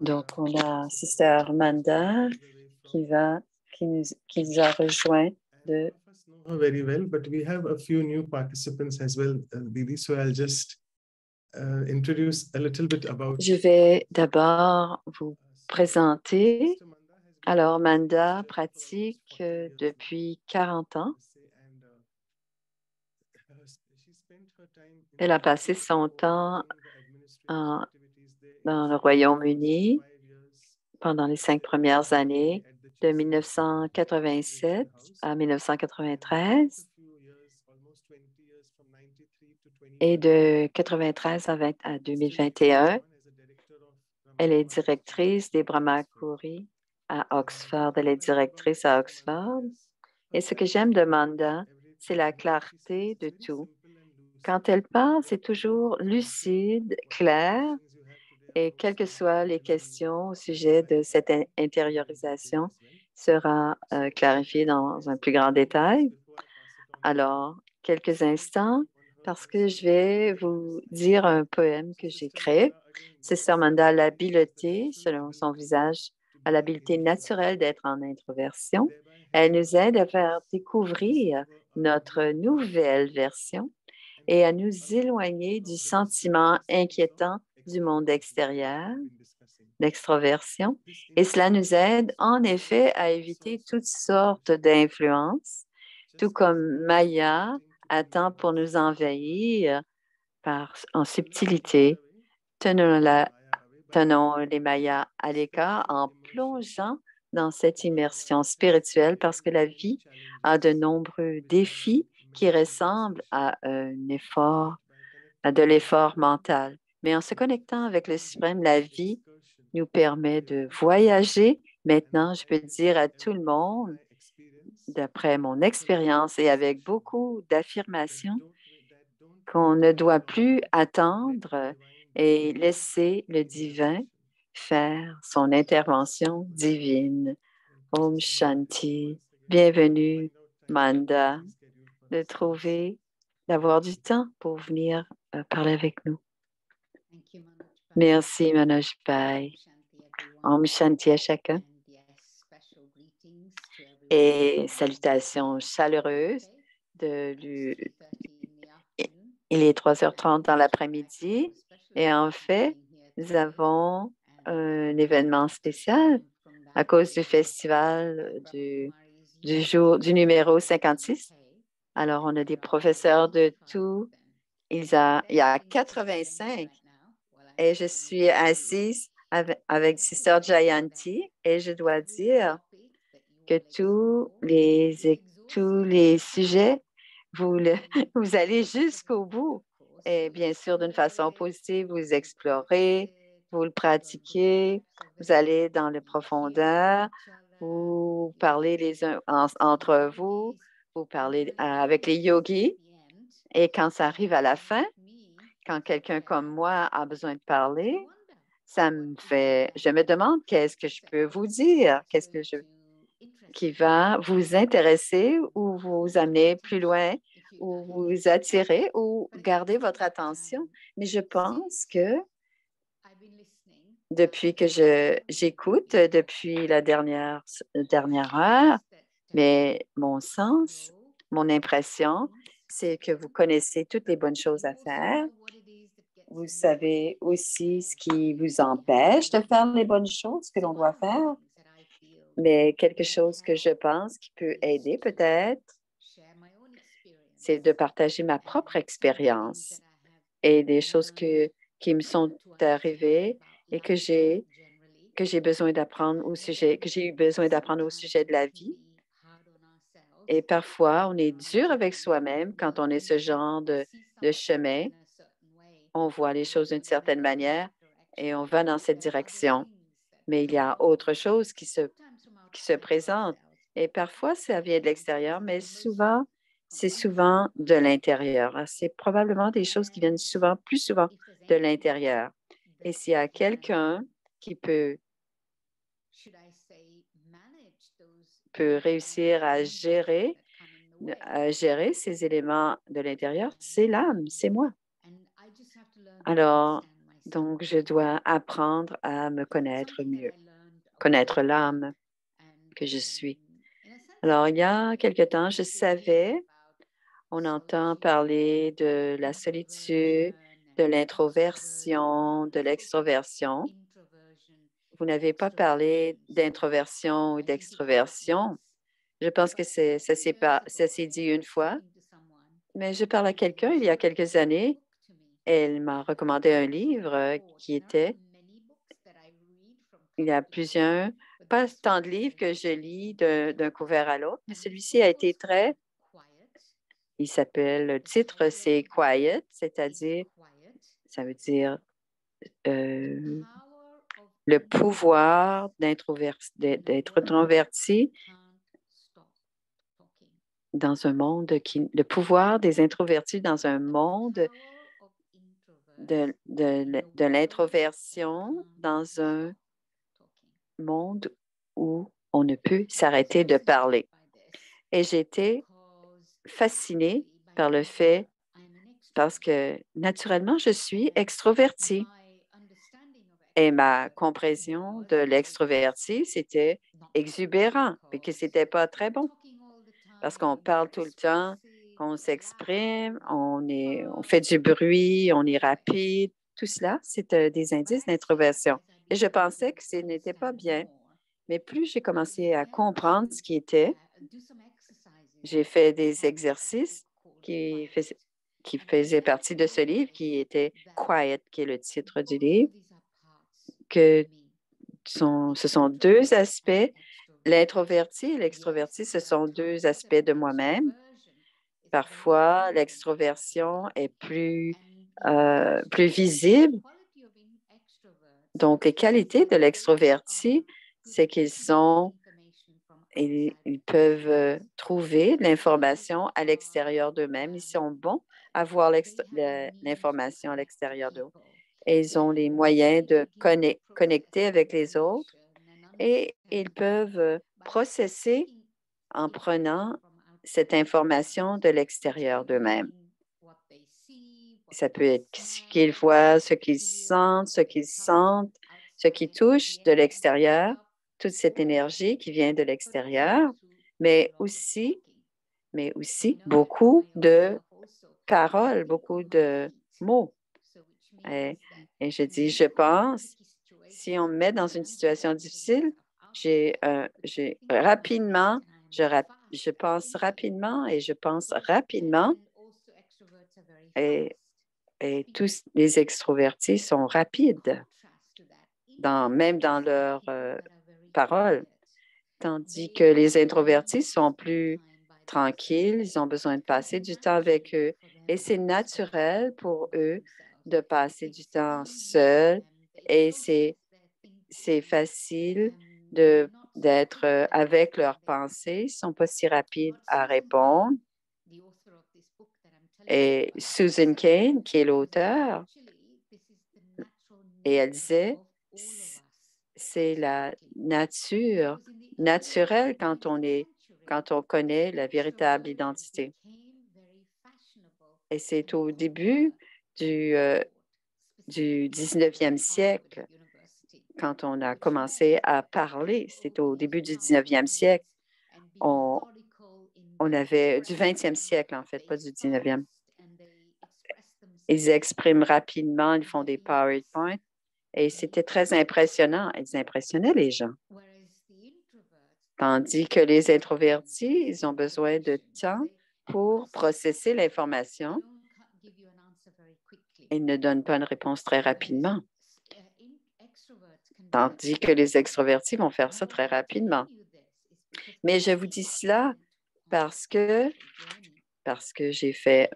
Donc, on a Sister Manda qui nous a rejoint de. Very well, but we have a few new participants as well, Didi. So I'll just introduce a little bit about. Je vais d'abord vous présenter. Alors, Manda pratique depuis 40 ans. Elle a passé son temps dans le Royaume-Uni pendant les 5 premières années, de 1987 à 1993, et de 93 à 2021. Elle est directrice des Brahma Kumaris à Oxford. Elle est directrice à Oxford. Et ce que j'aime de Manda, c'est la clarté de tout. Quand elle parle, c'est toujours lucide, clair, et quelles que soient les questions au sujet de cette intériorisation sera clarifiée dans un plus grand détail. Alors, quelques instants, parce que je vais vous dire un poème que j'ai créé. Sister Manda a l'habileté, selon son visage, a l'habileté naturelle d'être en introversion. Elle nous aide à faire découvrir notre nouvelle version et à nous éloigner du sentiment inquiétant du monde extérieur, l'extroversion. Et cela nous aide en effet à éviter toutes sortes d'influences, tout comme Maya attend pour nous envahir en subtilité. Tenons les Mayas à l'écart en plongeant dans cette immersion spirituelle parce que la vie a de nombreux défis qui ressemblent à de l'effort mental. Mais en se connectant avec le suprême, la vie nous permet de voyager. Maintenant, je peux dire à tout le monde, d'après mon expérience et avec beaucoup d'affirmations, qu'on ne doit plus attendre et laisser le divin faire son intervention divine. Om Shanti. Bienvenue, Manda, d'avoir du temps pour venir parler avec nous. Merci, Manoj Bhai. Om Shanti à chacun. Et salutations chaleureuses. Il est 3h30 dans l'après-midi et en fait, nous avons un événement spécial à cause du festival du numéro 56. Alors, on a des professeurs de tout. Il y a 85 et je suis assise avec Sister Jayanti et je dois dire que tous les sujets, vous allez jusqu'au bout. Et bien sûr, d'une façon positive, vous explorez, vous le pratiquez, vous allez dans les profondeurs, vous parlez les uns entre vous, vous parlez avec les yogis. Et quand ça arrive à la fin, quand quelqu'un comme moi a besoin de parler, je me demande qu'est-ce que je peux vous dire, qui va vous intéresser ou vous amener plus loin ou vous attirer ou garder votre attention. Mais je pense que depuis que j'écoute, depuis la dernière heure, mais mon sens, mon impression, c'est que vous connaissez toutes les bonnes choses à faire. Vous savez aussi ce qui vous empêche de faire les bonnes choses que l'on doit faire. Mais quelque chose que je pense qui peut aider peut-être, c'est de partager ma propre expérience et des choses qui me sont arrivées et que j'ai besoin d'apprendre que j'ai eu besoin d'apprendre au sujet de la vie. Et parfois, on est dur avec soi-même quand on est ce genre de chemin. On voit les choses d'une certaine manière et on va dans cette direction. Mais il y a autre chose qui se présente. Et parfois, ça vient de l'extérieur, mais c'est souvent de l'intérieur. C'est probablement des choses qui viennent plus souvent de l'intérieur. Et s'il y a quelqu'un qui peut réussir à gérer ces éléments de l'intérieur, c'est l'âme, c'est moi. Alors, Donc, je dois apprendre à me connaître mieux, connaître l'âme que je suis. Alors, il y a quelque temps, je savais, on entend parler de la solitude, de l'introversion, de l'extroversion. Vous n'avez pas parlé d'introversion ou d'extroversion. Je pense que ça s'est dit une fois, mais je parle à quelqu'un il y a quelques années. Elle m'a recommandé un livre qui était, il y a plusieurs, pas tant de livres que je lis d'un couvert à l'autre, mais celui-ci a été très, il s'appelle, le titre, c'est Quiet, c'est-à-dire, ça veut dire euh, le pouvoir d'être introverti dans un monde le pouvoir des introvertis dans un monde de l'introversion, dans un monde où on ne peut s'arrêter de parler. Et j'ai été fascinée par le fait, parce que naturellement, je suis extrovertie. Et ma compréhension de l'extroverti, c'était exubérant, mais que c'était pas très bon parce qu'on parle tout le temps, qu'on s'exprime, on fait du bruit, on est rapide. Tout cela, c'est des indices d'introversion. Et je pensais que ce n'était pas bien. Mais plus j'ai commencé à comprendre ce qui était, j'ai fait des exercices qui faisaient partie de ce livre, qui était Quiet, qui est le titre du livre, que ce sont deux aspects. L'introverti et l'extroverti, ce sont deux aspects de moi-même. Parfois, l'extroversion est plus visible. Donc, les qualités de l'extroverti, c'est ils peuvent trouver de l'information à l'extérieur d'eux-mêmes. Ils sont bons à voir l'information à l'extérieur d'eux. Et ils ont les moyens de connecter avec les autres et ils peuvent processer en prenant cette information de l'extérieur d'eux-mêmes. Ça peut être ce qu'ils voient, ce qu'ils sentent, ce qui touche de l'extérieur, toute cette énergie qui vient de l'extérieur, mais aussi beaucoup de paroles, beaucoup de mots. Et je dis, je pense, si on me met dans une situation difficile, rapidement, je pense rapidement et je pense rapidement. Et, et tous les extrovertis sont rapides, même dans leurs paroles, tandis que les introvertis sont plus tranquilles, ils ont besoin de passer du temps avec eux. Et c'est naturel pour eux de passer du temps seuls et c'est facile d'être avec leurs pensées. Ils ne sont pas si rapides à répondre. Et Susan Cain, qui est l'auteur, et elle disait, c'est la nature naturelle quand on connaît la véritable identité. Et c'est au début du 19e siècle, quand on a commencé à parler, c'est au début du 19e siècle, on avait du 20e siècle, en fait, pas du 19e. Ils expriment rapidement, ils font des PowerPoint et c'était très impressionnant. Ils impressionnaient les gens. Tandis que les introvertis, ils ont besoin de temps pour processer l'information. Ils ne donnent pas une réponse très rapidement. Tandis que les extrovertis vont faire ça très rapidement. Mais je vous dis cela parce que j'ai fait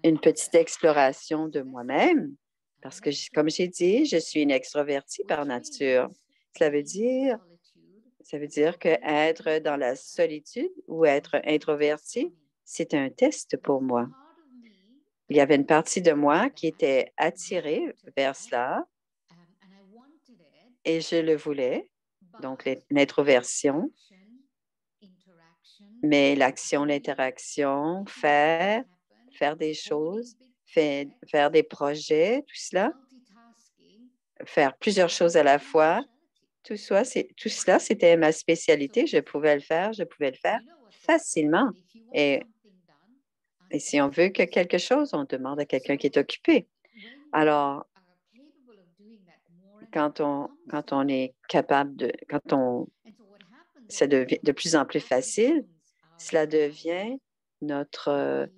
une petite exploration de moi-même. Parce que, comme j'ai dit, je suis une extrovertie par nature. Ça veut dire que être dans la solitude ou être introverti, c'est un test pour moi. Il y avait une partie de moi qui était attirée vers cela et je le voulais, donc l'introversion, mais l'action, l'interaction, faire des choses, faire des projets, tout cela, faire plusieurs choses à la fois. Tout cela, c'était ma spécialité. Je pouvais le faire facilement. Et, et si on veut que quelque chose, on demande à quelqu'un qui est occupé. Alors, quand on est capable ça devient de plus en plus facile, cela devient notre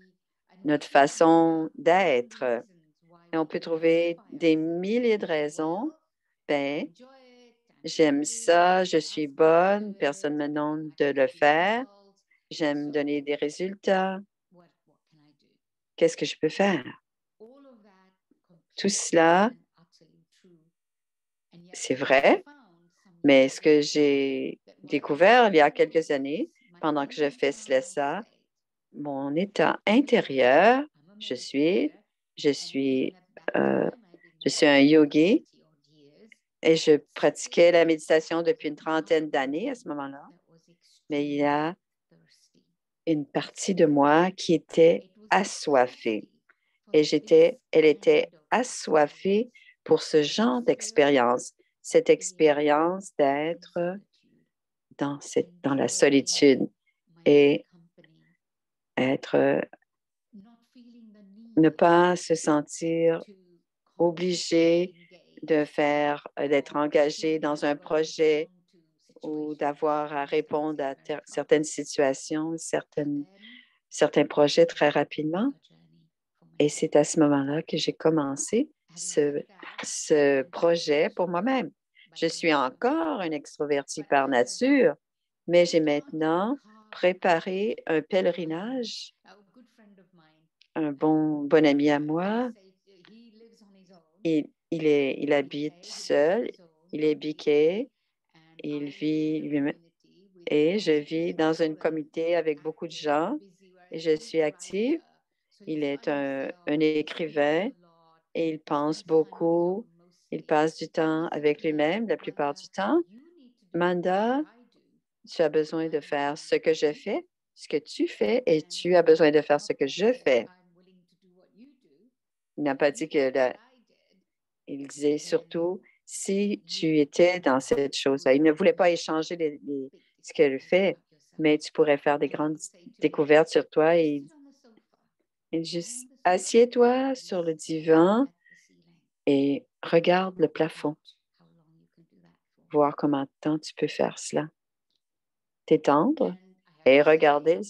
façon d'être. Et on peut trouver des milliers de raisons. Ben, j'aime ça, je suis bonne, personne ne me demande de le faire, j'aime donner des résultats. Qu'est-ce que je peux faire? Tout cela, c'est vrai, mais ce que j'ai découvert il y a quelques années, pendant que je fais ça, mon état intérieur, je suis, je suis, euh, je suis un yogi et je pratiquais la méditation depuis une trentaine d'années à ce moment-là. Mais il y a une partie de moi qui était assoiffée et elle était assoiffée pour ce genre d'expérience, cette expérience d'être dans la solitude et ne pas se sentir obligé d'être engagé dans un projet ou d'avoir à répondre à certaines situations, certains projets très rapidement. Et c'est à ce moment-là que j'ai commencé ce projet pour moi-même. Je suis encore un extroverti par nature, mais j'ai maintenant préparé un pèlerinage. Un bon ami à moi, il habite seul, il est biqué, il vit lui-même et je vis dans un comité avec beaucoup de gens et je suis active. Il est un écrivain et il pense beaucoup. Il passe du temps avec lui-même la plupart du temps. Manda, tu as besoin de faire ce que je fais, ce que tu fais, et tu as besoin de faire ce que je fais. Il n'a pas dit il disait surtout si tu étais dans cette chose-là. Il ne voulait pas échanger ce qu'elle fait, mais tu pourrais faire des grandes découvertes sur toi et juste assieds-toi sur le divan et regarde le plafond, voir comment de temps tu peux faire cela. T'étendre et regarder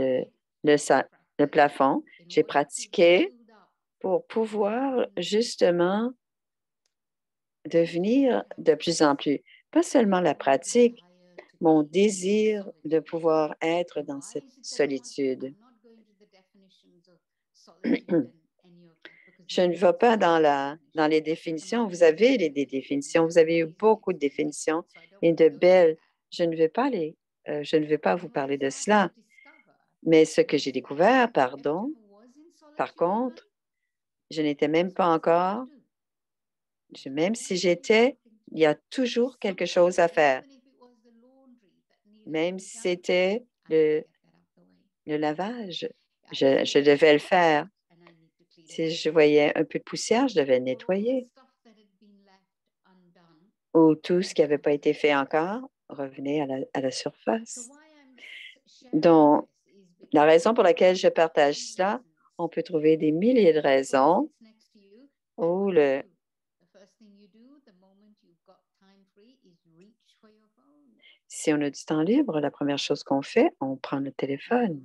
le plafond. J'ai pratiqué pour pouvoir justement devenir de plus en plus, pas seulement la pratique, mon désir de pouvoir être dans cette solitude. Je ne vais pas dans les définitions. Vous avez des définitions. Vous avez eu beaucoup de définitions et de belles. Je ne vais pas vous parler de cela. Mais ce que j'ai découvert, par contre, je n'étais même pas encore, même si j'étais, il y a toujours quelque chose à faire. Même si c'était le lavage, je devais le faire. Si je voyais un peu de poussière, je devais le nettoyer. Ou tout ce qui n'avait pas été fait encore revenait à la surface. Donc, la raison pour laquelle je partage cela, on peut trouver des milliers de raisons où si on a du temps libre, la première chose qu'on fait, on prend notre téléphone.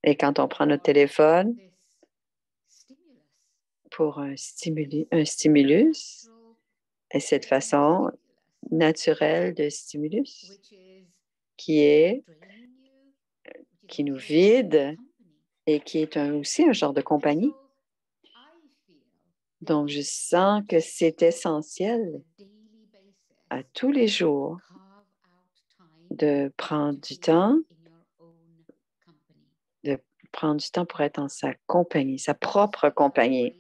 Et quand on prend notre téléphone pour un stimulus, et cette façon naturelle de stimulus qui nous vide et qui est aussi un genre de compagnie. Donc, je sens que c'est essentiel à tous les jours de prendre du temps pour être en sa compagnie, sa propre compagnie.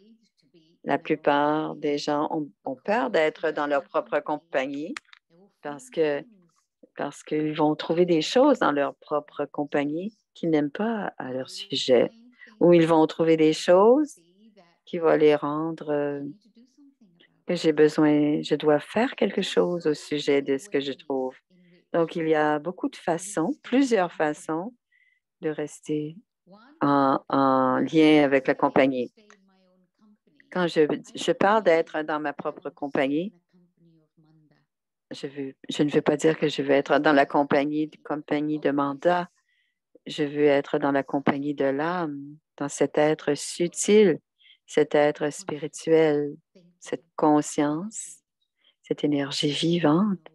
La plupart des gens ont peur d'être dans leur propre compagnie parce qu'ils vont trouver des choses dans leur propre compagnie qu'ils n'aiment pas à leur sujet où ils vont trouver des choses qui vont les rendre que je dois faire quelque chose au sujet de ce que je trouve. Donc, il y a beaucoup de façons, plusieurs façons de rester en lien avec la compagnie. Quand je parle d'être dans ma propre compagnie, je ne veux pas dire que je veux être dans la compagnie de mandat. Je veux être dans la compagnie de l'âme, dans cet être subtil, cet être spirituel, cette conscience, cette énergie vivante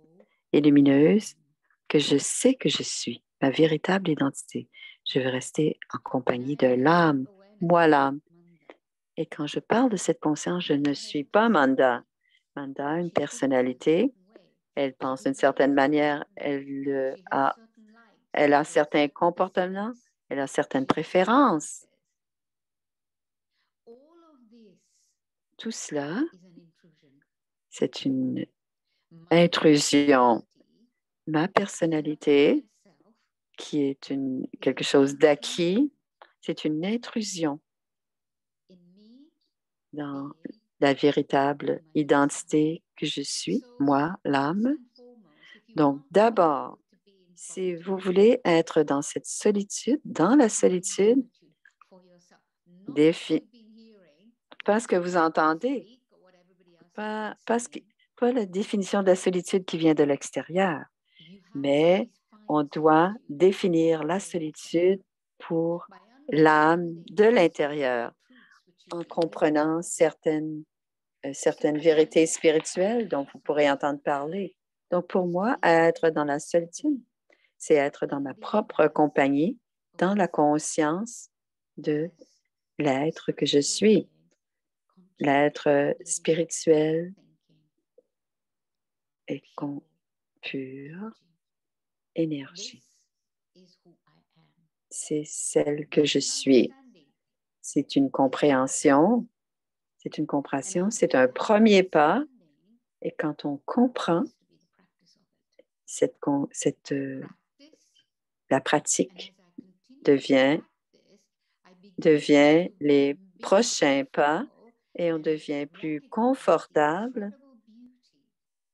et lumineuse que je sais que je suis, ma véritable identité. Je veux rester en compagnie de l'âme, moi l'âme. Et quand je parle de cette conscience, je ne suis pas Manda. Manda a une personnalité, elle pense d'une certaine manière, elle a certains comportements, elle a certaines préférences. Tout cela, c'est une intrusion. Ma personnalité, qui est quelque chose d'acquis, c'est une intrusion dans la véritable identité que je suis, moi, l'âme. Donc, d'abord, si vous voulez être dans cette solitude, dans la solitude, pas ce que vous entendez, pas la définition de la solitude qui vient de l'extérieur, mais on doit définir la solitude pour l'âme de l'intérieur en comprenant certaines vérités spirituelles dont vous pourrez entendre parler. Donc, pour moi, être dans la solitude, c'est être dans ma propre compagnie, dans la conscience de l'être que je suis, l'être spirituel et pure énergie. C'est celle que je suis. C'est une compréhension. C'est un premier pas. Et quand on comprend la pratique devient les prochains pas et on devient plus confortable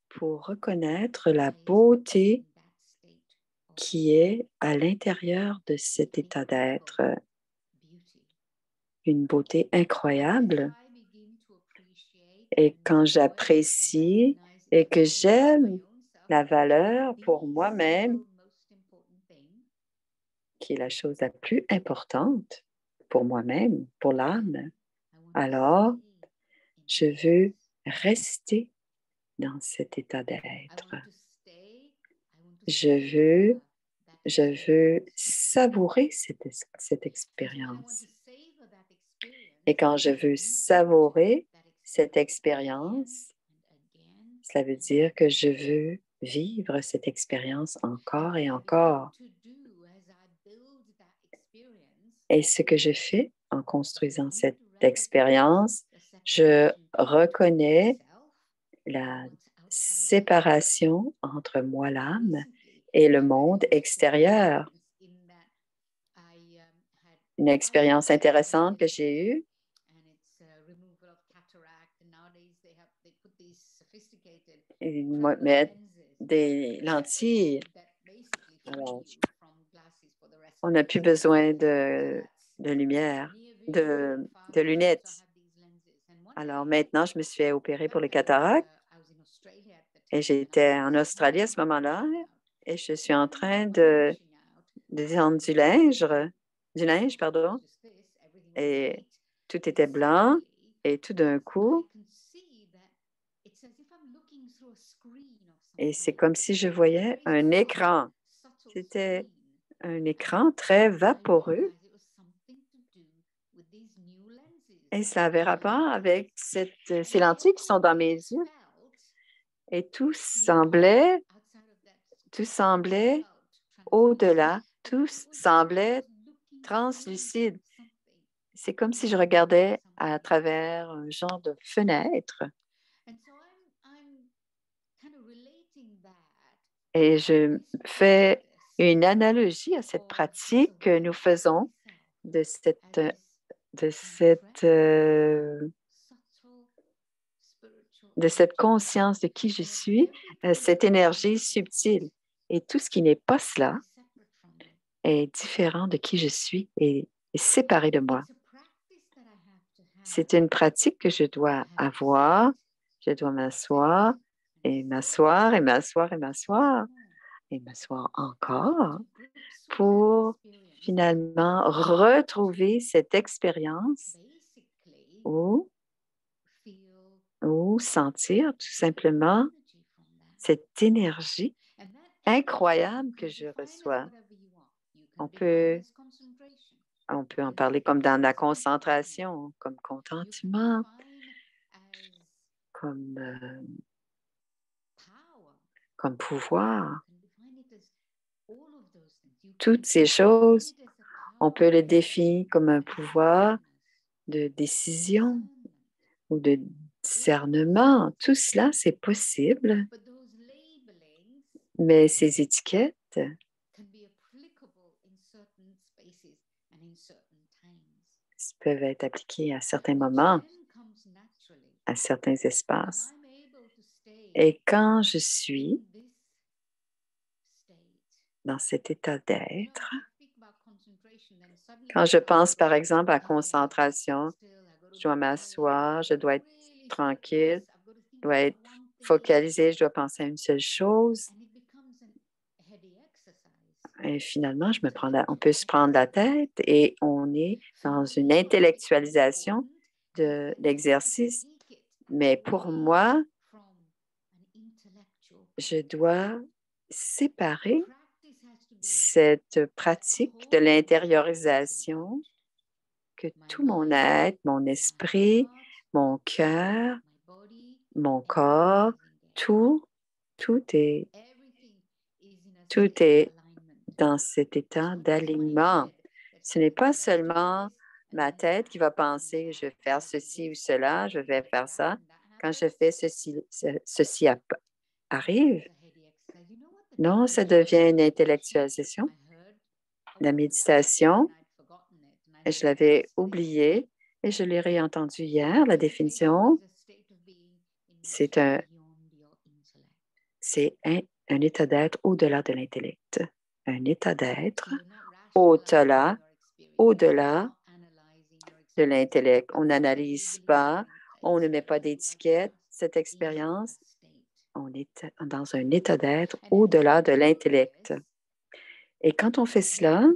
pour reconnaître la beauté qui est à l'intérieur de cet état d'être, une beauté incroyable. Et quand j'apprécie et que j'aime la valeur pour moi-même, qui est la chose la plus importante pour moi-même, pour l'âme, alors je veux rester dans cet état d'être. Je veux savourer cette expérience. Et quand je veux savourer cette expérience, cela veut dire que je veux vivre cette expérience encore et encore. Et ce que je fais en construisant cette expérience, je reconnais la séparation entre moi, l'âme, et le monde extérieur. Une expérience intéressante que j'ai eue. Ils mettent des lentilles. Alors, on n'a plus besoin de lumière, de lunettes. Alors maintenant, je me suis fait opérer pour les cataractes et j'étais en Australie à ce moment-là et je suis en train de descendre du linge, pardon, et tout était blanc et tout d'un coup, et c'est comme si je voyais un écran. C'était un écran très vaporeux et ça avait rapport avec ces lentilles qui sont dans mes yeux. Et tout semblait au-delà, tout semblait translucide. C'est comme si je regardais à travers un genre de fenêtre. Et je fais une analogie à cette pratique que nous faisons de cette de cette conscience de qui je suis, cette énergie subtile. Et tout ce qui n'est pas cela est différent de qui je suis et est séparé de moi. C'est une pratique que je dois avoir. Je dois m'asseoir et m'asseoir et m'asseoir et m'asseoir et m'asseoir encore pour finalement retrouver cette expérience ou sentir tout simplement cette énergie incroyable que je reçois. On peut en parler comme dans la concentration, comme contentement, comme pouvoir. Toutes ces choses, on peut les définir comme un pouvoir de décision ou de discernement. Tout cela, c'est possible, mais ces étiquettes peuvent être appliquées à certains moments, à certains espaces. Et quand je suis dans cet état d'être, quand je pense par exemple à concentration, je dois m'asseoir, je dois être tranquille, je dois être focalisé, je dois penser à une seule chose. Et finalement, on peut se prendre la tête et on est dans une intellectualisation de l'exercice. Mais pour moi, je dois séparer cette pratique de l'intériorisation que tout mon être, mon esprit, mon cœur, mon corps, tout est dans cet état d'alignement. Ce n'est pas seulement ma tête qui va penser, je vais faire ceci ou cela, je vais faire ça. Quand je fais ceci arrive. Non, ça devient une intellectualisation. La méditation, je l'avais oublié et je l'ai réentendu hier. La définition, c'est un état d'être au-delà de l'intellect. Un état d'être au-delà de l'intellect. On n'analyse pas, on ne met pas d'étiquette. Cette expérience, on est dans un état d'être au-delà de l'intellect. Et quand on fait cela,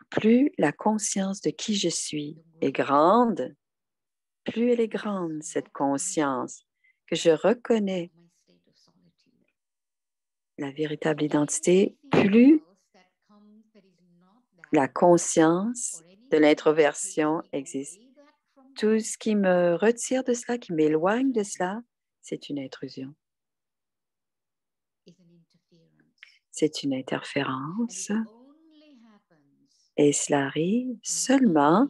plus la conscience de qui je suis est grande, plus elle est grande, cette conscience, que je reconnais la véritable identité, plus la conscience de l'introversion existe. Tout ce qui me retire de cela, qui m'éloigne de cela, c'est une intrusion. C'est une interférence. Et cela arrive seulement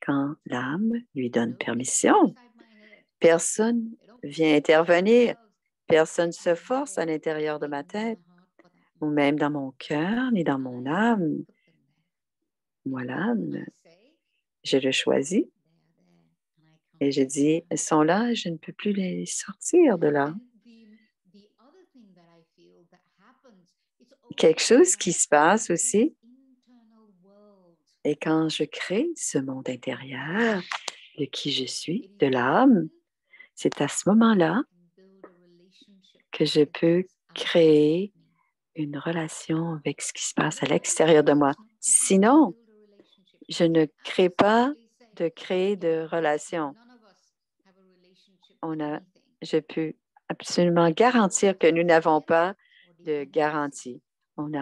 quand l'âme lui donne permission. Personne vient intervenir. Personne ne se force à l'intérieur de ma tête, ou même dans mon cœur, ni dans mon âme. Moi, l'âme, je le choisis. Et je dis, elles sont là, je ne peux plus les sortir de là. Quelque chose qui se passe aussi, et quand je crée ce monde intérieur de qui je suis, de l'âme, c'est à ce moment-là que je peux créer une relation avec ce qui se passe à l'extérieur de moi. Sinon, je ne crée pas de créer de relation. Je peux absolument garantir que nous n'avons pas de garantie. On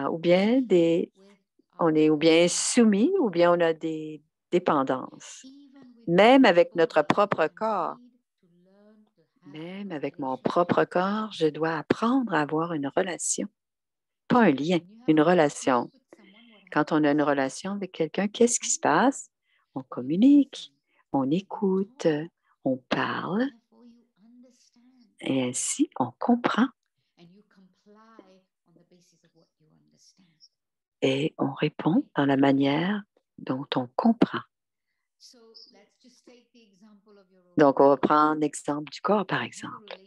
est ou bien soumis ou bien on a des dépendances. Même avec notre propre corps, même avec mon propre corps, je dois apprendre à avoir une relation. Pas un lien, une relation. Quand on a une relation avec quelqu'un, qu'est-ce qui se passe? On communique, on écoute, on parle et ainsi on comprend. et on répond dans la manière dont on comprend. Donc, on va prendre l'exemple du corps, par exemple.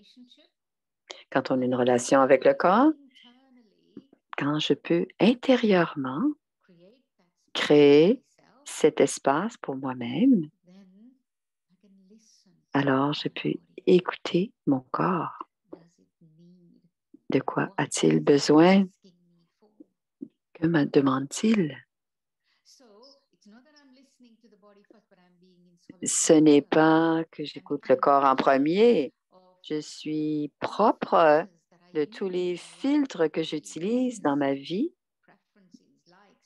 Quand on a une relation avec le corps, quand je peux intérieurement créer cet espace pour moi-même, alors je peux écouter mon corps. De quoi a-t-il besoin? Que me demande-t-il? Ce n'est pas que j'écoute le corps en premier. Je suis propre de tous les filtres que j'utilise dans ma vie,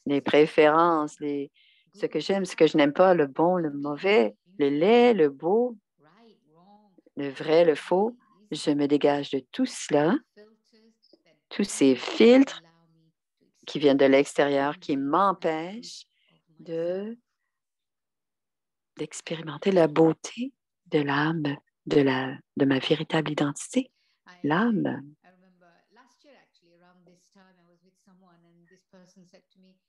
les préférences, ce que j'aime, ce que je n'aime pas, le bon, le mauvais, le laid, le beau, le vrai, le faux. Je me dégage de tout cela, tous ces filtres qui viennent de l'extérieur, qui m'empêchent d'expérimenter la beauté de l'âme, de ma véritable identité, l'âme.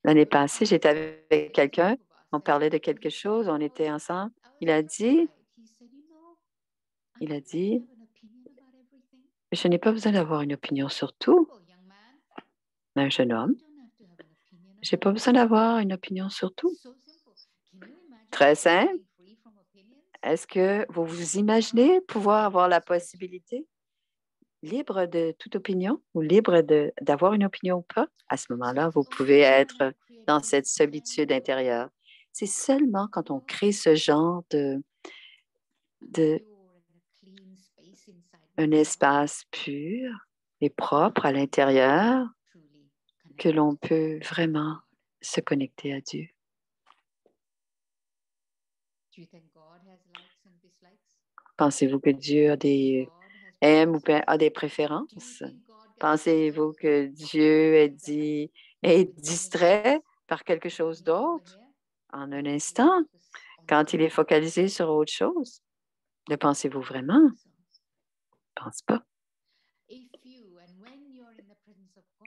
L'année passée, j'étais avec quelqu'un, on parlait de quelque chose, on était ensemble. Il a dit, je n'ai pas besoin d'avoir une opinion sur tout. Un jeune homme, je n'ai pas besoin d'avoir une opinion sur tout. Très simple. Est-ce que vous vous imaginez pouvoir avoir la possibilité libre de toute opinion ou libre d'avoir une opinion ou pas? À ce moment-là, vous pouvez être dans cette solitude intérieure. C'est seulement quand on crée ce genre un espace pur et propre à l'intérieur que l'on peut vraiment se connecter à Dieu. Pensez-vous que Dieu aime ou a des préférences? Pensez-vous que Dieu est distrait par quelque chose d'autre en un instant quand il est focalisé sur autre chose? Le pensez-vous vraiment? Je ne pense pas.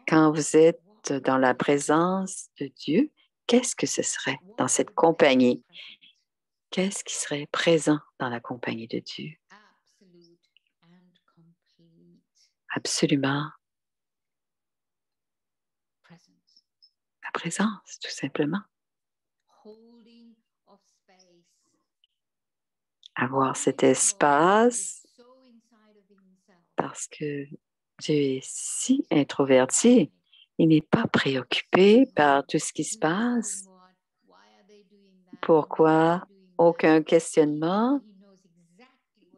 Quand vous êtes dans la présence de Dieu, qu'est-ce que ce serait dans cette compagnie? Qu'est-ce qui serait présent dans la compagnie de Dieu? Absolument. La présence, tout simplement. Avoir cet espace parce que Dieu est si introverti. Il n'est pas préoccupé par tout ce qui se passe. Pourquoi? Aucun questionnement,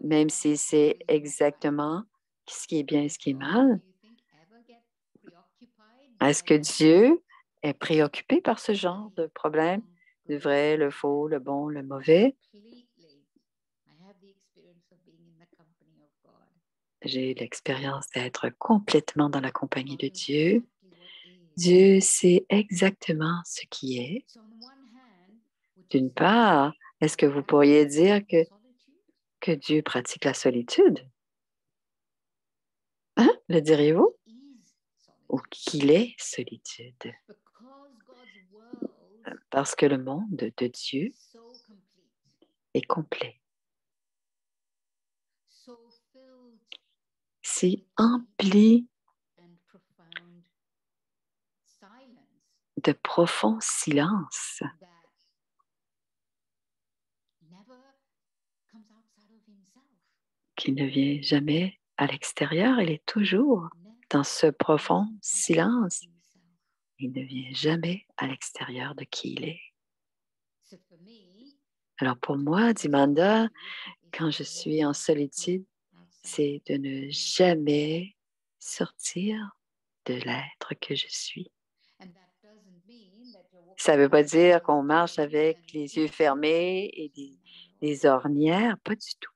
même si c'est exactement ce qui est bien et ce qui est mal. Est-ce que Dieu est préoccupé par ce genre de problème? Le vrai, le faux, le bon, le mauvais? J'ai l'expérience d'être complètement dans la compagnie de Dieu. Dieu sait exactement ce qui est. D'une part, est-ce que vous pourriez dire que Dieu pratique la solitude? Hein? Le diriez-vous? Ou qu'il est solitude? Parce que le monde de Dieu est complet. C'est empli de profond silence qui ne vient jamais à l'extérieur, il est toujours dans ce profond silence. Il ne vient jamais à l'extérieur de qui il est. Alors pour moi, dit Manda, quand je suis en solitude, c'est de ne jamais sortir de l'être que je suis. Ça ne veut pas dire qu'on marche avec les yeux fermés et des ornières, pas du tout.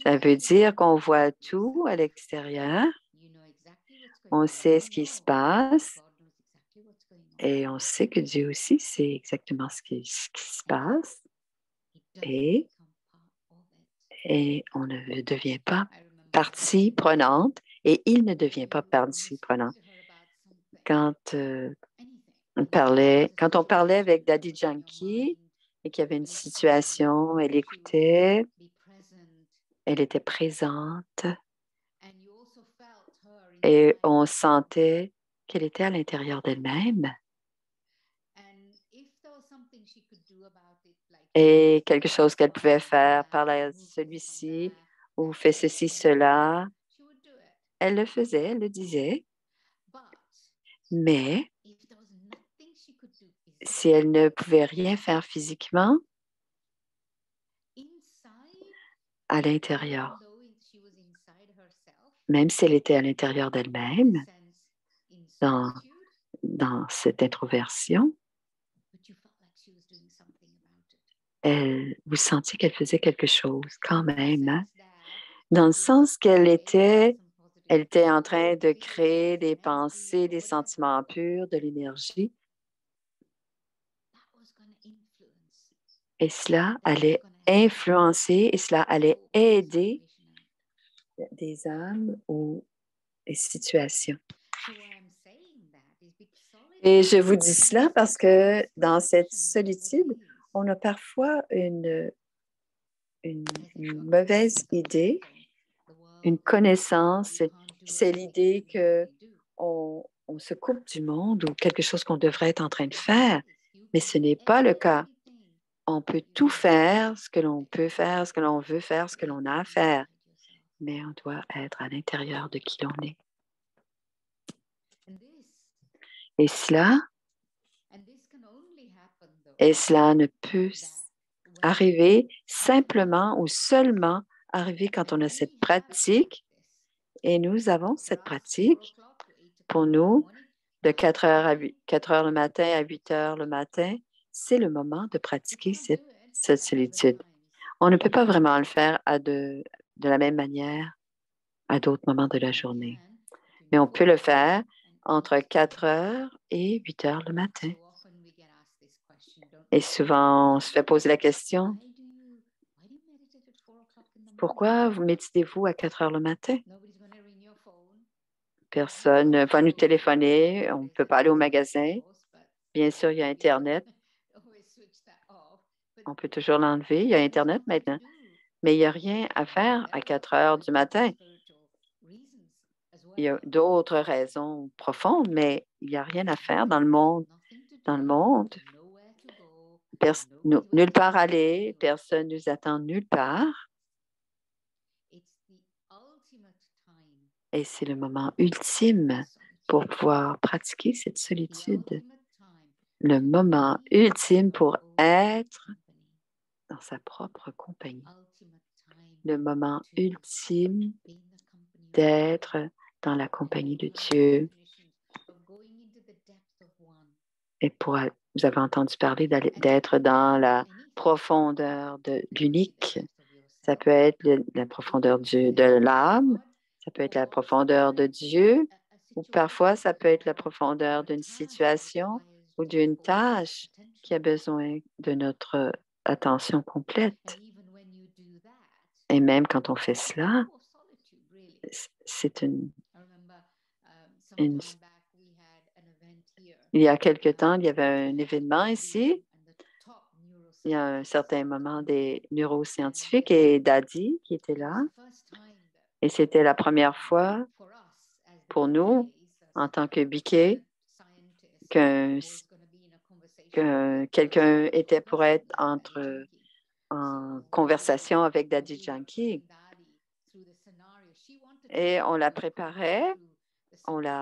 Ça veut dire qu'on voit tout à l'extérieur, on sait ce qui se passe et on sait que Dieu aussi sait exactement ce qui se passe et on ne devient pas partie prenante et il ne devient pas partie prenante. Quand quand on parlait avec Daddy Yankee et qu'il y avait une situation, elle écoutait, elle était présente et on sentait qu'elle était à l'intérieur d'elle-même. Et quelque chose qu'elle pouvait faire, parler à celui-ci ou fait ceci, cela, elle le faisait, elle le disait. Mais si elle ne pouvait rien faire physiquement, à l'intérieur, même si elle était à l'intérieur d'elle-même, dans, dans cette introversion, vous sentiez qu'elle faisait quelque chose quand même, hein? Dans le sens elle était en train de créer des pensées, des sentiments purs, de l'énergie. Et cela allait influencer et cela allait aider des âmes ou des situations. Et je vous dis cela parce que dans cette solitude, on a parfois une mauvaise idée, une connaissance. C'est l'idée qu'on se coupe du monde ou quelque chose qu'on devrait être en train de faire, mais ce n'est pas le cas. On peut tout faire, ce que l'on peut faire, ce que l'on veut faire, ce que l'on a à faire, mais on doit être à l'intérieur de qui l'on est. Et cela ne peut arriver simplement ou seulement arriver quand on a cette pratique. Et nous avons cette pratique pour nous de 4 heures à 4 heures le matin à 8 heures le matin. C'est le moment de pratiquer cette solitude. On ne peut pas vraiment le faire de la même manière à d'autres moments de la journée. Mais on peut le faire entre 4 heures et 8 heures le matin. Et souvent, on se fait poser la question, pourquoi vous méditez-vous à 4 heures le matin? Personne ne va nous téléphoner, on ne peut pas aller au magasin. Bien sûr, il y a Internet. On peut toujours l'enlever. Il y a Internet maintenant. Mais il n'y a rien à faire à 4 heures du matin. Il y a d'autres raisons profondes, mais il n'y a rien à faire dans le monde. Dans le monde, nulle part aller, personne ne nous attend nulle part. Et c'est le moment ultime pour pouvoir pratiquer cette solitude. Le moment ultime pour être dans sa propre compagnie. Le moment ultime d'être dans la compagnie de Dieu. Et vous avez entendu parler d'être dans la profondeur de l'unique. Ça peut être la profondeur de l'âme, ça peut être la profondeur de Dieu, ou parfois ça peut être la profondeur d'une situation ou d'une tâche qui a besoin de notre attention complète. Et même quand on fait cela, c'est il y a quelque temps, il y avait un événement ici. Il y a un certain moment des neuroscientifiques et Daddy qui était là. Et c'était la première fois pour nous, en tant que BK, que quelqu'un était pour être en conversation avec Daddy Yankee. Et on l'a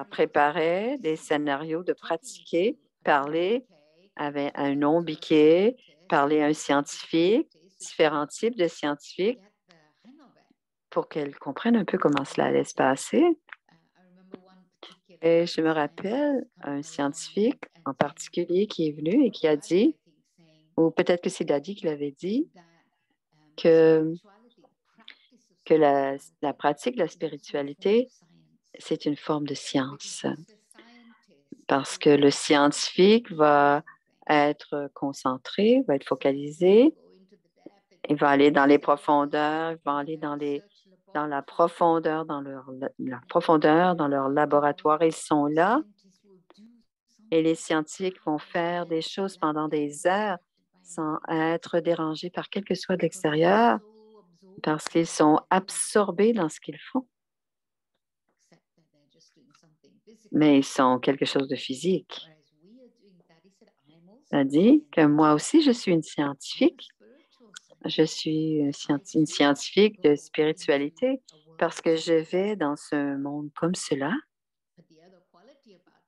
préparé des scénarios de pratiquer, parler avec un non-BK, parler à un scientifique, différents types de scientifiques, pour qu'elle comprenne un peu comment cela allait se passer. Et je me rappelle un scientifique en particulier qui est venu et qui a dit, ou peut-être que c'est Daddy qui l'avait dit, que la pratique de la spiritualité, c'est une forme de science. Parce que le scientifique va être concentré, va être focalisé, il va aller dans les profondeurs, il va aller dans la profondeur, dans leur profondeur, dans leur laboratoire. Ils sont là Et les scientifiques vont faire des choses pendant des heures sans être dérangés par quel que soit de l'extérieur parce qu'ils sont absorbés dans ce qu'ils font. Mais ils sont quelque chose de physique. Ça dit que moi aussi, je suis une scientifique. Je suis une scientifique de spiritualité parce que je vais dans ce monde comme cela.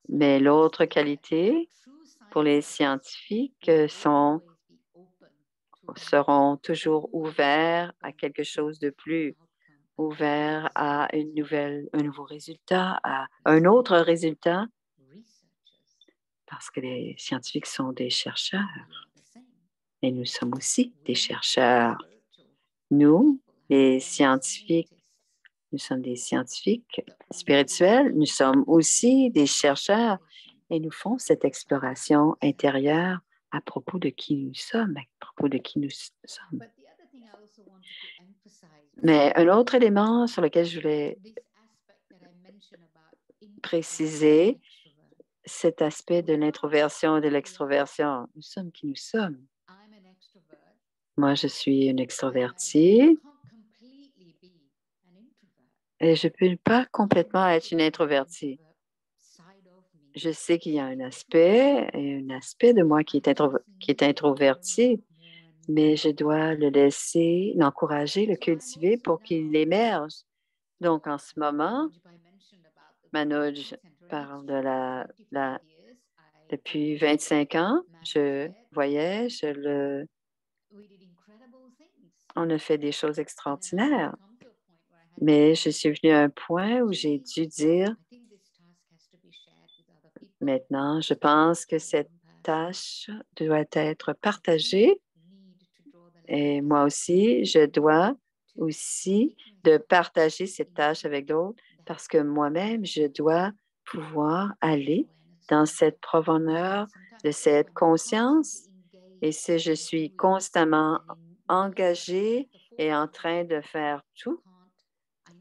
Mais l'autre qualité pour les scientifiques seront toujours ouverts à quelque chose de plus, ouverts à un nouveau résultat, à un autre résultat, parce que les scientifiques sont des chercheurs et nous sommes aussi des chercheurs. Nous, les scientifiques, nous sommes des scientifiques spirituels, nous sommes aussi des chercheurs et nous faisons cette exploration intérieure à propos de qui nous sommes, à propos de qui nous sommes. Mais un autre élément sur lequel je voulais préciser, cet aspect de l'introversion et de l'extroversion. Nous sommes qui nous sommes. Moi, je suis une extrovertie et je ne peux pas complètement être une introvertie. Je sais qu'il y a un aspect de moi qui est introverti, mais je dois le laisser, l'encourager, le cultiver pour qu'il émerge. Donc, en ce moment, Manoj parle de depuis 25 ans, je voyais, on a fait des choses extraordinaires, mais je suis venue à un point où j'ai dû dire, maintenant, je pense que cette tâche doit être partagée et moi aussi, je dois aussi de partager cette tâche avec d'autres parce que moi-même, je dois pouvoir aller dans cette profondeur de cette conscience. Et si je suis constamment engagée et en train de faire tout,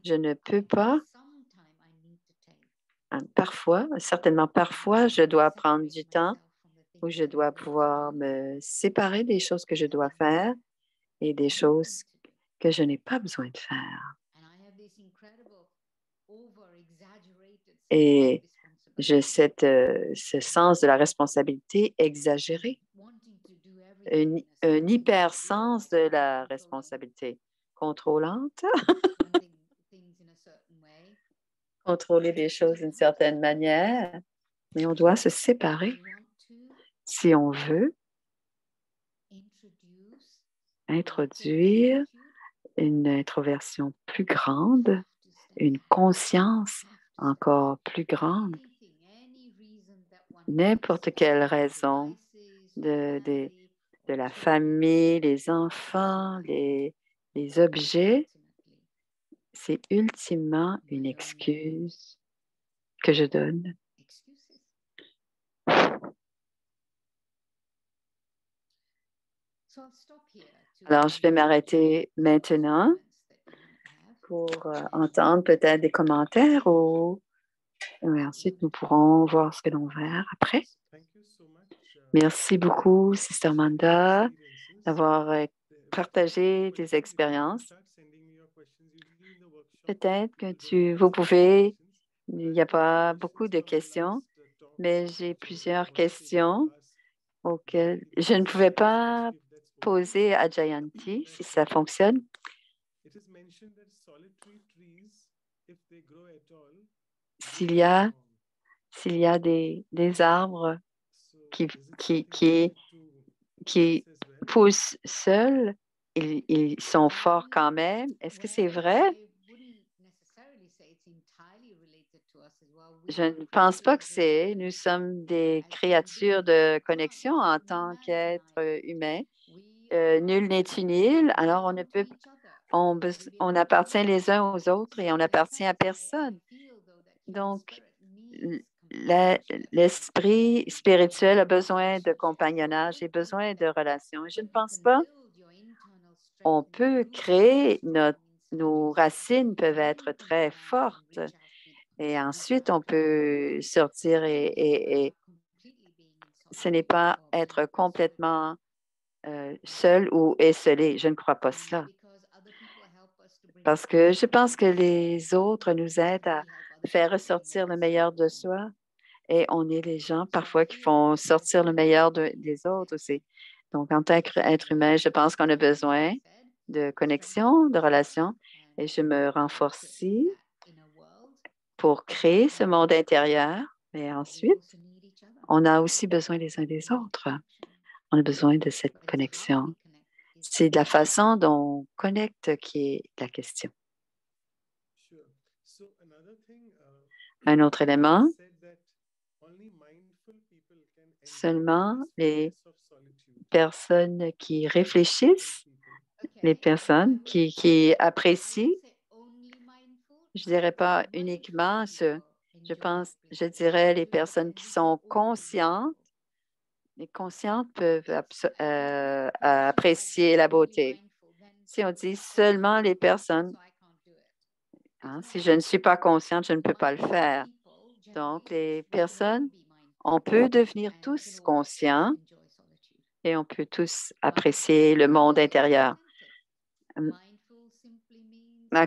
je ne peux pas. Parfois, certainement parfois, je dois prendre du temps où je dois pouvoir me séparer des choses que je dois faire et des choses que je n'ai pas besoin de faire. Et j'ai ce sens de la responsabilité exagéré, un hyper-sens de la responsabilité contrôlante, contrôler les choses d'une certaine manière, mais on doit se séparer si on veut introduire une introversion plus grande, une conscience encore plus grande. N'importe quelle raison de la famille, les enfants, les objets, c'est ultimement une excuse que je donne. Alors, je vais m'arrêter maintenant pour entendre peut-être des commentaires et ensuite nous pourrons voir ce que l'on verra après. Merci beaucoup, Sister Manda, d'avoir partagé tes expériences. Peut-être que vous pouvez, il n'y a pas beaucoup de questions, mais j'ai plusieurs questions auxquelles je ne pouvais pas poser à Jayanti, si ça fonctionne. S'il y a des arbres qui, qui poussent seuls, ils sont forts quand même. Est-ce que c'est vrai? Je ne pense pas que c'est. Nous sommes des créatures de connexion en tant qu'êtres humains. Nul n'est inutile, alors on appartient les uns aux autres et on n'appartient à personne. Donc, l'esprit spirituel a besoin de compagnonnage et besoin de relations. Je ne pense pas. On peut créer nos racines peuvent être très fortes et ensuite on peut sortir et ce n'est pas être complètement seul ou esselé. Je ne crois pas cela. Parce que je pense que les autres nous aident à faire ressortir le meilleur de soi et on est les gens parfois qui font sortir le meilleur des autres aussi. Donc, en tant qu'être humain, je pense qu'on a besoin de connexion, de relations et je me renforce pour créer ce monde intérieur. Mais ensuite, on a aussi besoin les uns des autres. On a besoin de cette connexion. C'est de la façon dont on connecte qui est la question. Un autre élément, seulement les personnes qui réfléchissent, les personnes qui apprécient, je dirais pas uniquement je dirais les personnes qui sont conscientes. Les conscientes peuvent apprécier la beauté. Si on dit seulement les personnes, si je ne suis pas consciente, je ne peux pas le faire. Donc, les personnes, on peut devenir tous conscients et on peut tous apprécier le monde intérieur. La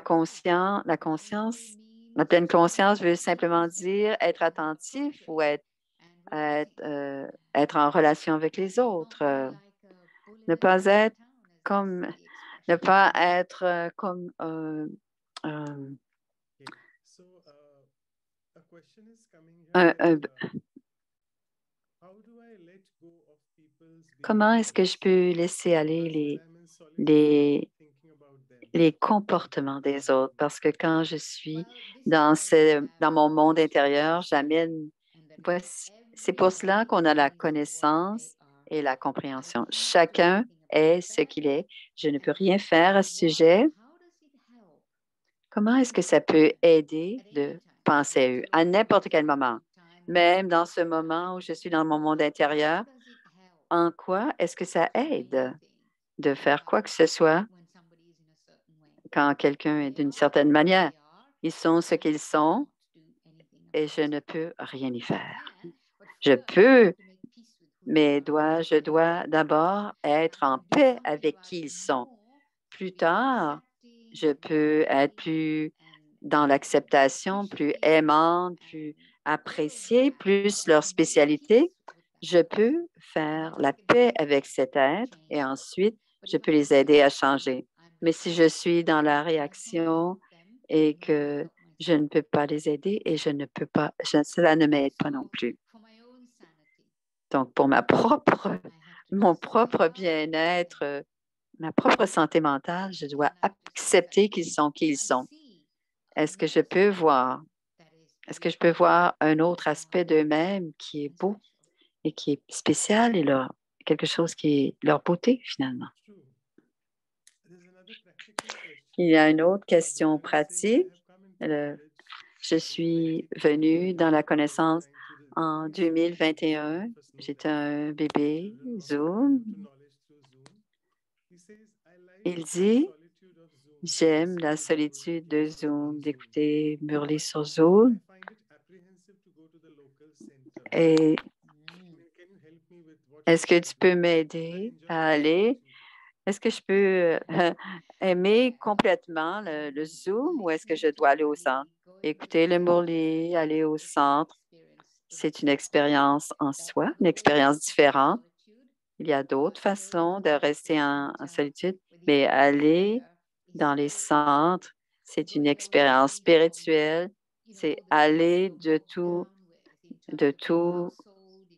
pleine conscience veut simplement dire être attentif ou être en relation avec les autres. Ne pas être comme comment est-ce que je peux laisser aller les comportements des autres? Parce que quand je suis dans mon monde intérieur, c'est pour cela qu'on a la connaissance et la compréhension. Chacun est ce qu'il est. Je ne peux rien faire à ce sujet. Comment est-ce que ça peut aider de penser à eux à n'importe quel moment? Même dans ce moment où je suis dans mon monde intérieur, en quoi est-ce que ça aide de faire quoi que ce soit quand quelqu'un est d'une certaine manière? Ils sont ce qu'ils sont et je ne peux rien y faire. Je peux, mais je dois d'abord être en paix avec qui ils sont. Plus tard, je peux être plus dans l'acceptation, plus aimante, plus apprécier plus leur spécialité. Je peux faire la paix avec cet être et ensuite, je peux les aider à changer. Mais si je suis dans la réaction et que je ne peux pas les aider et je ne peux pas, cela ne m'aide pas non plus. Donc, pour mon propre bien-être, ma propre santé mentale, je dois accepter qu'ils sont qui ils sont. Est-ce que je peux voir un autre aspect d'eux-mêmes qui est beau et qui est spécial et quelque chose qui est leur beauté finalement? Il y a une autre question pratique. Je suis venue dans la connaissance en 2021. J'étais un bébé Zoom. Il dit, j'aime la solitude de Zoom, d'écouter Murli sur Zoom. Et est-ce que tu peux m'aider à aller? Est-ce que je peux aimer complètement le Zoom ou est-ce que je dois aller au centre? Écouter le Murli, aller au centre, c'est une expérience en soi, une expérience différente. Il y a d'autres façons de rester en solitude, mais aller dans les centres, c'est une expérience spirituelle. C'est aller de tout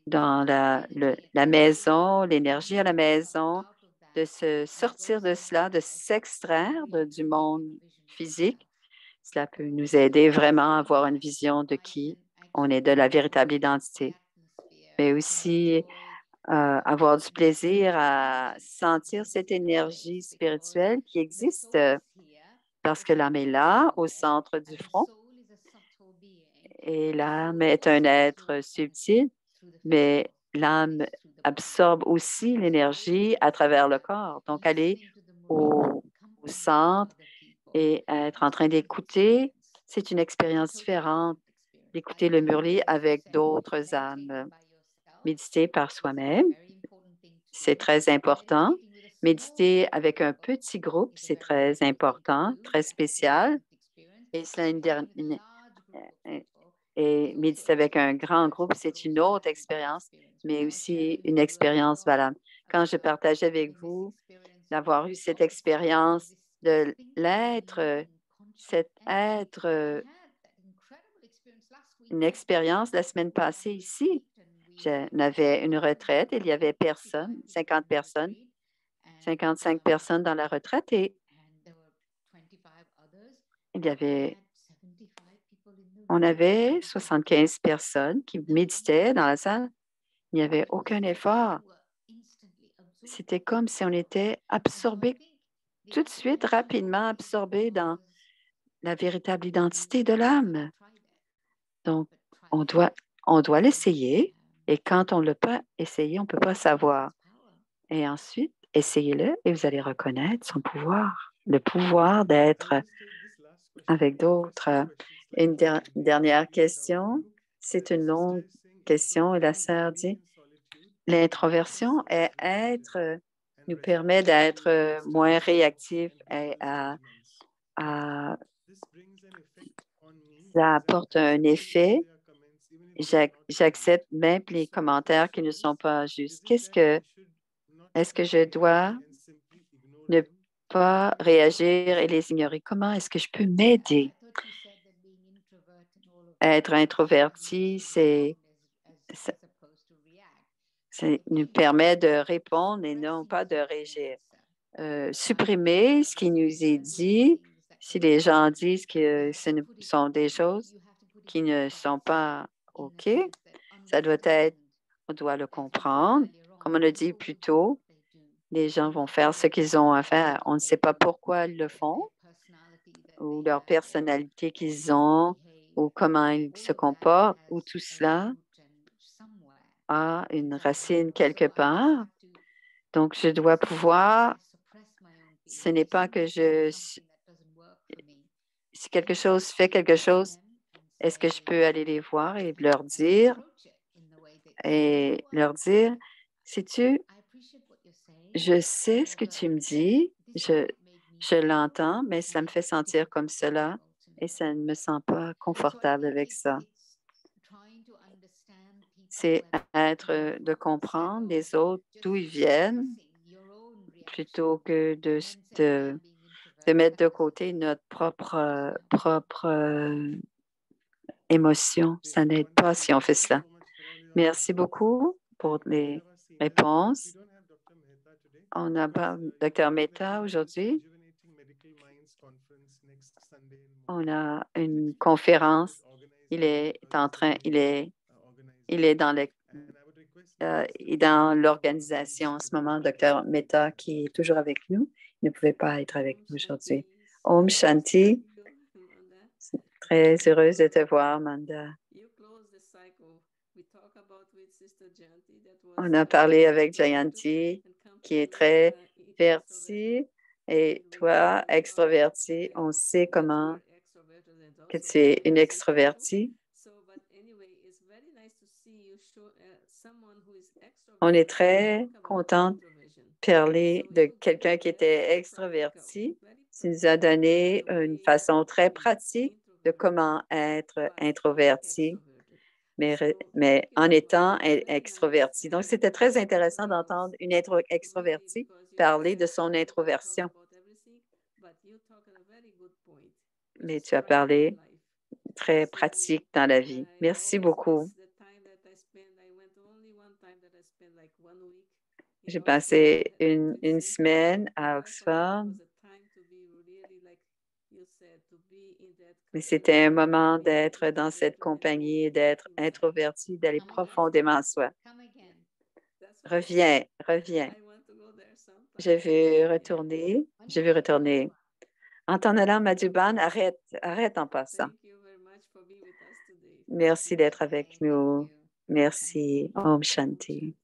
dans la maison, l'énergie à la maison, de se sortir de cela, de s'extraire du monde physique. Cela peut nous aider vraiment à avoir une vision de qui on est, de la véritable identité. Mais aussi avoir du plaisir à sentir cette énergie spirituelle qui existe parce que l'âme est là, au centre du front. Et l'âme est un être subtil, mais l'âme absorbe aussi l'énergie à travers le corps. Donc, aller au centre et être en train d'écouter, c'est une expérience différente d'écouter le Murli avec d'autres âmes. Méditer par soi-même, c'est très important. Méditer avec un petit groupe, c'est très important, très spécial. Et et méditer avec un grand groupe, c'est une autre expérience, mais aussi une expérience valable. Quand je partageais avec vous d'avoir eu cette expérience de l'être, cet être, une expérience la semaine passée ici. J'avais une retraite, il y avait personne, 50 personnes, 55 personnes dans la retraite et il y avait, on avait 75 personnes qui méditaient dans la salle. Il n'y avait aucun effort. C'était comme si on était absorbé tout de suite, rapidement absorbé dans la véritable identité de l'âme. Donc, on doit, on doit l'essayer et quand on ne l'a pas essayé, on ne peut pas savoir. Et ensuite, essayez-le et vous allez reconnaître son pouvoir, le pouvoir d'être avec d'autres. Une dernière question, c'est une longue question et la sœur dit, l'introversion est nous permet d'être moins réactifs et ça apporte un effet. J'accepte même les commentaires qui ne sont pas justes. Est-ce que je dois ne pas réagir et les ignorer? Comment est-ce que je peux m'aider? Être introverti, ça nous permet de répondre et non pas de réagir. Supprimer ce qui nous est dit, si les gens disent que ce sont des choses qui ne sont pas OK, ça doit être, on doit le comprendre. Comme on a dit plus tôt, les gens vont faire ce qu'ils ont à faire. On ne sait pas pourquoi ils le font ou leur personnalité qu'ils ont ou comment ils se comportent ou tout cela a une racine quelque part. Donc, je dois pouvoir, ce n'est pas que si quelque chose fait quelque chose, est-ce que je peux aller les voir et leur dire, sais-tu, je sais ce que tu me dis, je l'entends, mais ça me fait sentir comme cela et ça ne me sent pas confortable avec ça. C'est de comprendre les autres, d'où ils viennent, plutôt que de mettre de côté notre propre émotion. Ça n'aide pas si on fait cela. Merci beaucoup pour les réponses. On a Dr. Mehta aujourd'hui. On a une conférence. Il est dans l'organisation en ce moment, Dr. Mehta, qui est toujours avec nous. Il ne pouvait pas être avec nous aujourd'hui. Om Shanti. Très heureuse de te voir, Manda. On a parlé avec Jayanti, qui est très verti, et toi, extroverti, on sait comment que tu es une extrovertie. On est très content de parler de quelqu'un qui était extroverti. Tu nous as donné une façon très pratique de comment être introverti, mais en étant extroverti. Donc, c'était très intéressant d'entendre une extrovertie parler de son introversion. Mais tu as parlé très pratique dans la vie. Merci beaucoup. J'ai passé une semaine à Oxford. Mais c'était un moment d'être dans cette compagnie, d'être introverti, d'aller profondément à soi. Reviens, reviens. Je veux retourner. En t'en allant à Madhuban, arrête en passant. Merci d'être avec nous. Merci. Om Shanti.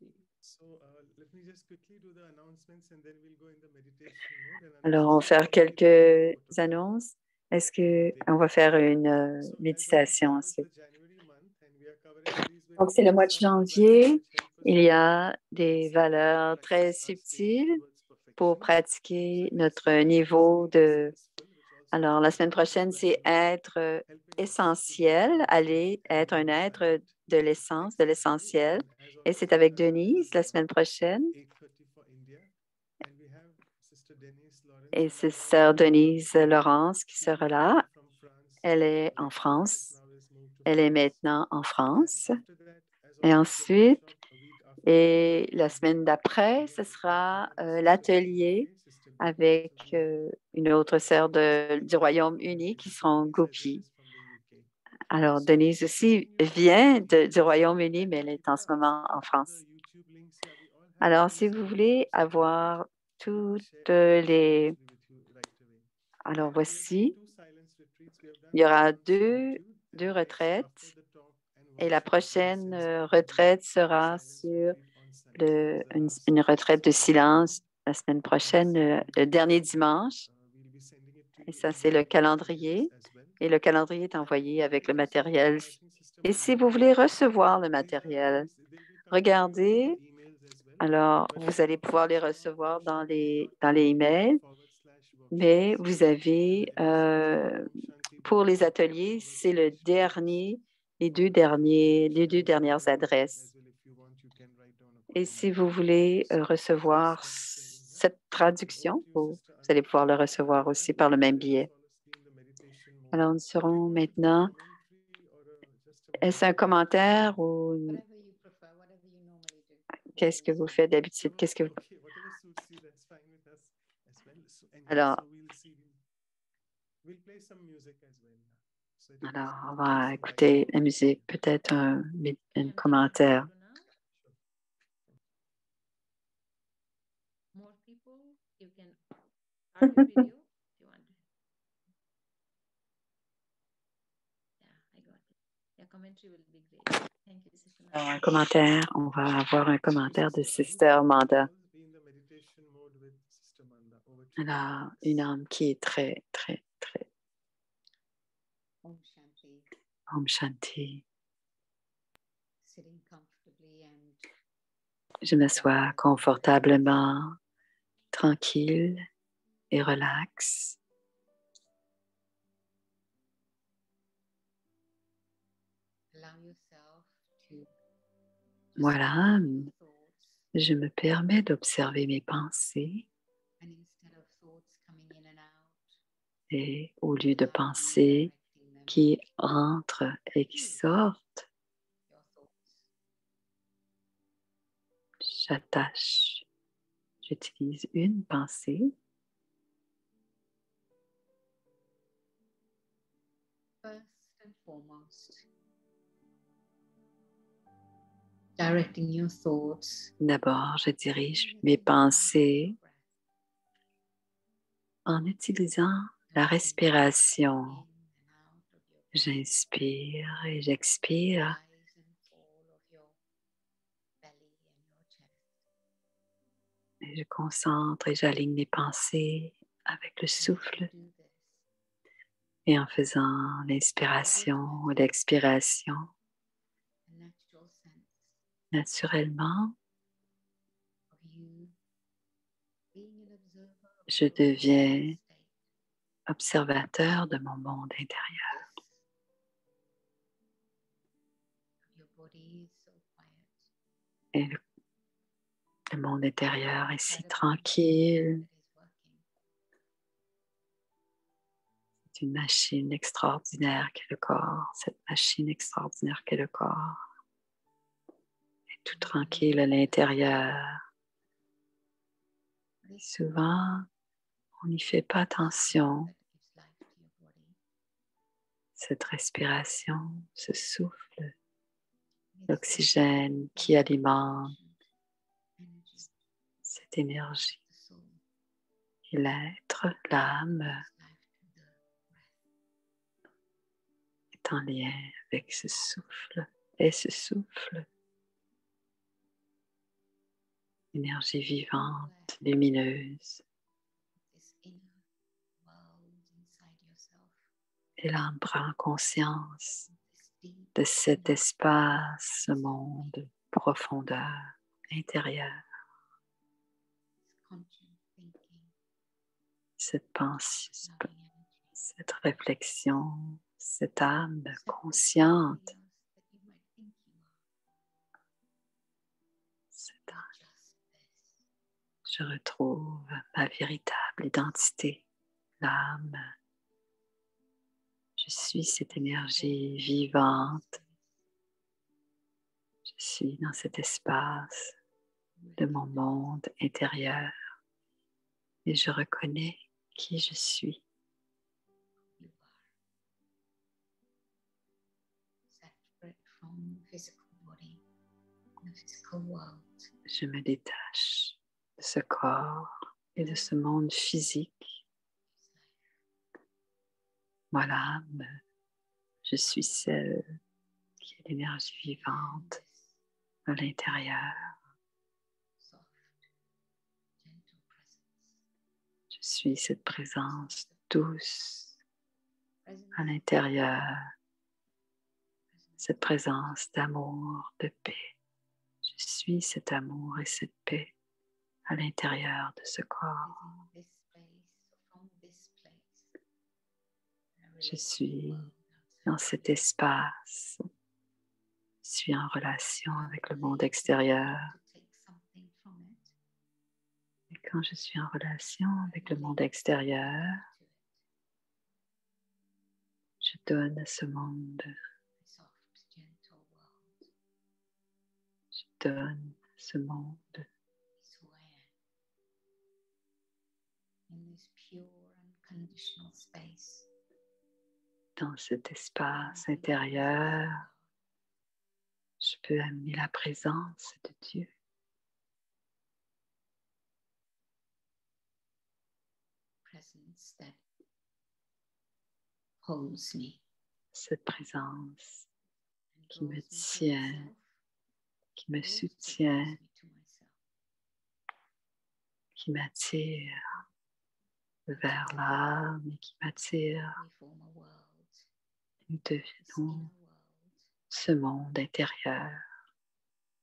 Alors, on va faire quelques annonces. Est-ce qu'on va faire une méditation ensuite? Donc, c'est le mois de janvier Il y a des valeurs très subtiles pour pratiquer notre niveau de... Alors, la semaine prochaine, c'est être essentiel, aller être un être de l'essence, de l'essentiel. Et c'est avec Denise la semaine prochaine. Et c'est sœur Denise Laurence qui sera là. Elle est en France. Elle est maintenant en France. Et ensuite, et la semaine d'après, ce sera l'atelier avec une autre sœur du Royaume-Uni qui seront Gopi. Alors, Denise aussi vient du Royaume-Uni, mais elle est en ce moment en France. Alors, si vous voulez avoir toutes les... Alors, voici, il y aura deux retraites et la prochaine retraite sera sur une retraite de silence la semaine prochaine, le dernier dimanche. Et ça, c'est le calendrier. Et le calendrier est envoyé avec le matériel. Et si vous voulez recevoir le matériel, regardez. Alors, vous allez pouvoir les recevoir dans les emails, mais vous avez, pour les ateliers, c'est les deux dernières adresses. Et si vous voulez recevoir cette traduction, vous allez pouvoir le recevoir aussi par le même billet. Alors, nous serons maintenant... Est-ce un commentaire ou qu'est-ce que vous faites d'habitude? Qu'est-ce que vous... Alors, on va écouter la musique, peut-être un commentaire. Un commentaire, on va avoir un commentaire de Sister Manda. Alors, une âme qui est très, très, très... Om Shanti. Je m'assois confortablement, tranquille et relax. Voilà, je me permets d'observer mes pensées et au lieu de pensées qui entrent et qui sortent, j'utilise une pensée D'abord, je dirige mes pensées en utilisant la respiration. J'inspire et j'expire. Et je concentre et j'aligne mes pensées avec le souffle. Et en faisant l'inspiration et l'expiration, naturellement, je deviens observateur de mon monde intérieur. Et le monde intérieur est si tranquille. C'est une machine extraordinaire qu'est le corps. Cette machine extraordinaire qu'est le corps est tout tranquille à l'intérieur. Souvent, on n'y fait pas attention. Cette respiration, ce souffle, l'oxygène qui alimente cette énergie. Et l'être, l'âme, est en lien avec ce souffle et ce souffle. Énergie vivante, lumineuse. Et l'âme prend conscience de cet espace, ce monde profondeur intérieure, cette pensée, cette réflexion, cette âme consciente, cette âme. Je retrouve ma véritable identité, l'âme. Je suis cette énergie vivante. Je suis dans cet espace de mon monde intérieur et je reconnais qui je suis. Je me détache de ce corps et de ce monde physique. Moi, l'âme, je suis celle qui est l'énergie vivante à l'intérieur. Je suis cette présence douce à l'intérieur, cette présence d'amour, de paix. Je suis cet amour et cette paix à l'intérieur de ce corps. Je suis dans cet espace. Je suis en relation avec le monde extérieur. Et quand je suis en relation avec le monde extérieur, je donne à ce monde. Je donne à ce monde. Dans cet espace intérieur, je peux amener la présence de Dieu. Cette présence qui me tient, qui me soutient, qui m'attire vers l'âme et qui m'attire. Nous devenons ce monde intérieur,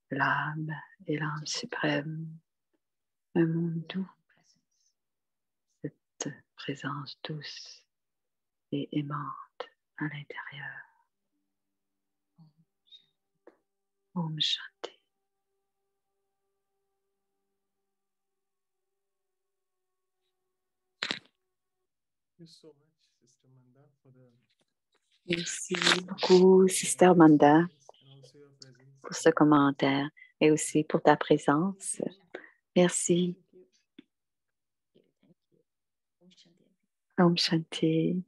l'âme et l'âme suprême, un monde doux, cette présence douce et aimante à l'intérieur. Om Shanti. Merci beaucoup, Sister Manda, pour ce commentaire et aussi pour ta présence. Merci. Om Shanti.